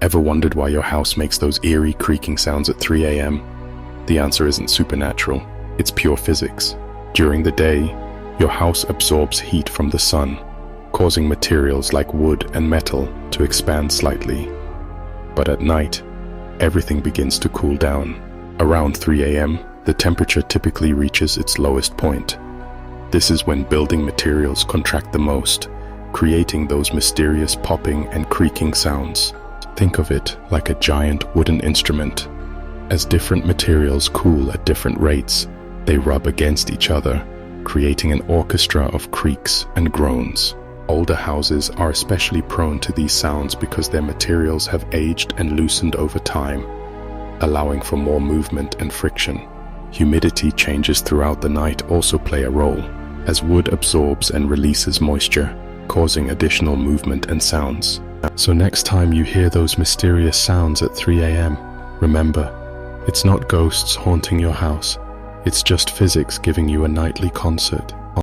Ever wondered why your house makes those eerie creaking sounds at 3 a.m.? The answer isn't supernatural, it's pure physics. During the day, your house absorbs heat from the sun, causing materials like wood and metal to expand slightly. But at night, everything begins to cool down. Around 3 a.m., the temperature typically reaches its lowest point. This is when building materials contract the most, creating those mysterious popping and creaking sounds. Think of it like a giant wooden instrument. As different materials cool at different rates, they rub against each other, creating an orchestra of creaks and groans. Older houses are especially prone to these sounds because their materials have aged and loosened over time, allowing for more movement and friction. Humidity changes throughout the night also play a role, as wood absorbs and releases moisture, causing additional movement and sounds. So next time you hear those mysterious sounds at 3 a.m., remember, it's not ghosts haunting your house, it's just physics giving you a nightly concert.